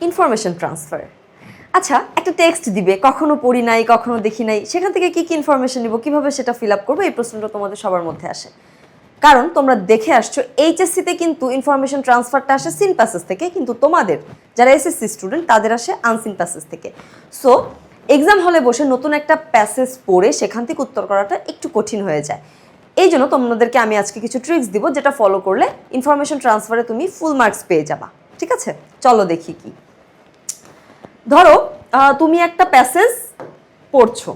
Information transfer. আচ্ছা, একটা text দিবে, কখনো পড়ি নাই, কখনো দেখি নাই, সেখান থেকে কি কি ইনফরমেশন নিব, কিভাবে সেটা ফিল আপ করবো, এই প্রশ্নটা তোমাদের সবার মধ্যে আসে। কারণ তোমরা দেখে আসছো এইচএসসিতে কিন্তু ইনফরমেশন ট্রান্সফারটা আসে সিন প্যাসেজ থেকে, কিন্তু তোমাদের যারা এসএসসি স্টুডেন্ট তাদের আসে আনসিন প্যাসেজ থেকে। সো এক্সাম হলে বসে নতুন একটা প্যাসেজ পড়ে সেখান থেকে উত্তর করাটা একটু কঠিন হয়ে যায়। এই জন্য তোমাদেরকে আমি আজকে কিছু ট্রিক্স দিব, যেটা ফলো করলে ইনফরমেশন ট্রান্সফারে তুমি ফুল মার্কস পেয়ে যাবা। ঠিক আছে, চলো দেখি কি। ধরো তুমি একটা প্যাসেজ পড়ছো,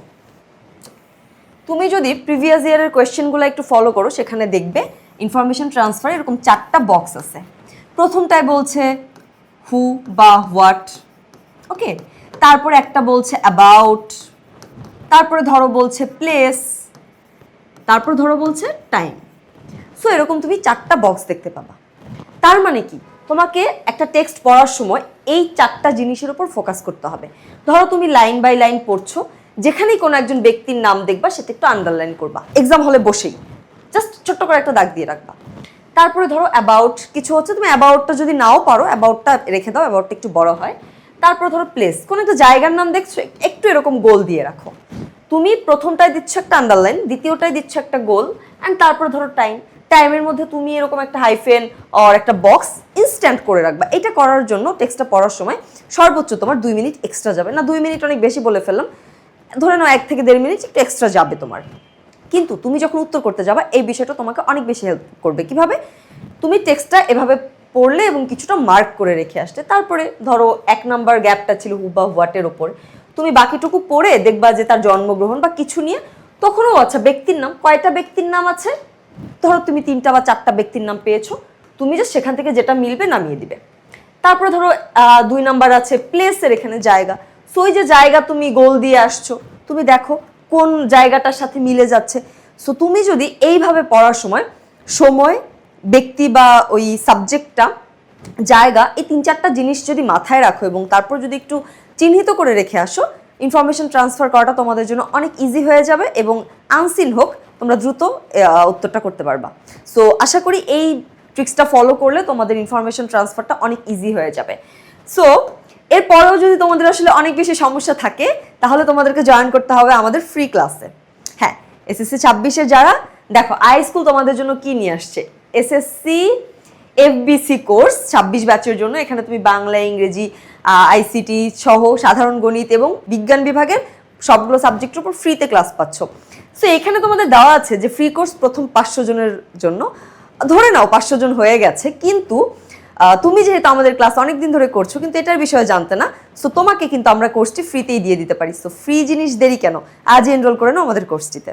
তুমি যদি প্রিভিয়াস ইয়ারের কোয়েশ্চেনগুলো একটু ফলো করো, সেখানে দেখবে ইনফরমেশন ট্রান্সফার এরকম 4টা বক্স আছে। প্রথমটায় বলছে হু বা হোয়াট, ওকে, তারপরে একটা বলছে অ্যাবাউট, তারপরে ধরো বলছে প্লেস, তারপর ধরো বলছে টাইম। সো এরকম তুমি 4টা বক্স দেখতে পাবা। তার মানে কি, তোমাকে একটা টেক্সট পড়ার সময় এই 4টা জিনিসের উপর ফোকাস করতে হবে। ধরো তুমি লাইন বাই লাইন পড়ছো, যেখানেই কোনো একজন ব্যক্তির নাম দেখবা সেটা একটু আন্ডারলাইন করবা, এক্সাম হলে বসেই জাস্ট ছোট্ট করে একটা দাগ দিয়ে রাখবা। তারপরে ধরো অ্যাবাউট কিছু হচ্ছে, তুমি অ্যাবাউটটা যদি নাও পারো অ্যাবাউটটা রেখে দাও, অ্যাবাউটটা একটু বড় হয়। তারপরে ধরো প্লেস, কোনো একটা জায়গার নাম দেখছো, একটু এরকম গোল দিয়ে রাখো। তুমি প্রথমটায় দিচ্ছ একটা আন্ডারলাইন, দ্বিতীয়টায় দিচ্ছ একটা গোল, অ্যান্ড তারপরে ধরো টাইম, টাইমের মধ্যে তুমি এরকম একটা হাইফেন আর একটা বক্স ইনস্ট্যান্ট করে রাখবা। এটা করার জন্য টেক্সটটা পড়ার সময় সর্বোচ্চ তোমার 2 মিনিট এক্সট্রা যাবে না, 2 মিনিট অনেক বেশি বলে ফেললাম, ধরে নাও 1 থেকে 1.5 মিনিট একটু এক্সট্রা যাবে তোমার। কিন্তু তুমি যখন উত্তর করতে যাবা এই বিষয়টা তোমাকে অনেক বেশি হেল্প করবে। কিভাবে? তুমি টেক্সটটা এভাবে পড়লে এবং কিছুটা মার্ক করে রেখে আসতে, তারপরে ধরো 1 নাম্বার গ্যাপটা ছিল হু বা হোয়াটের ওপর, তুমি বাকিটুকু পড়ে দেখবা যে তার জন্মগ্রহণ বা কিছু নিয়ে, তখনও আচ্ছা ব্যক্তির নাম, কয়টা ব্যক্তির নাম আছে, ধরো তুমি 3টা বা 4টা ব্যক্তির নাম পেয়েছো, তুমি যে সেখান থেকে যেটা মিলবে নামিয়ে দিবে। তারপরে ধরো 2 নাম্বার আছে প্লেসের, এখানে জায়গা। সো ওই যে জায়গা তুমি গোল দিয়ে আসছো, তুমি দেখো কোন জায়গাটার সাথে মিলে যাচ্ছে। সো তুমি যদি এইভাবে পড়ার সময় সময়, ব্যক্তি বা ওই সাবজেক্টটা, জায়গা, এই 3-4টা জিনিস যদি মাথায় রাখো এবং তারপর যদি একটু চিহ্নিত করে রেখে আসো, ইনফরমেশন ট্রান্সফার করাটা তোমাদের জন্য অনেক ইজি হয়ে যাবে এবং আনসিন হোক তোমরা দ্রুত উত্তরটা করতে পারবা। সো আশা করি এই ট্রিক্সটা ফলো করলে তোমাদের ইনফরমেশন ট্রান্সফারটা অনেক ইজি হয়ে যাবে। সো এরপরেও যদি তোমাদের আসলে অনেক বেশি সমস্যা থাকে, তাহলে তোমাদেরকে জয়েন করতে হবে আমাদের ফ্রি ক্লাসে। হ্যাঁ, এসএসসি 26-এর যারা, দেখো আই স্কুল তোমাদের জন্য কি নিয়ে আসছে, এসএসসি এফবিসি কোর্স 26 ব্যাচের জন্য। এখানে তুমি বাংলা, ইংরেজি, আইসিটি সহ সাধারণ গণিত এবং বিজ্ঞান বিভাগের সবগুলো সাবজেক্টের উপর ফ্রিতে ক্লাস পাচ্ছ। সো এখানে তোমাদের দেওয়া আছে যে ফ্রি কোর্স প্রথম 500 জনের জন্য, ধরে নাও 500 জন হয়ে গেছে, কিন্তু তুমি যেহেতু আমাদের ক্লাস অনেকদিন ধরে করছো কিন্তু এটার বিষয়ে জানতে না, সো তোমাকে কিন্তু আমরা কোর্সটি ফ্রিতেই দিয়ে দিতে পারি। সো ফ্রি জিনিস দেরি কেন, আজই এনরোল করে নাও আমাদের কোর্সটিতে।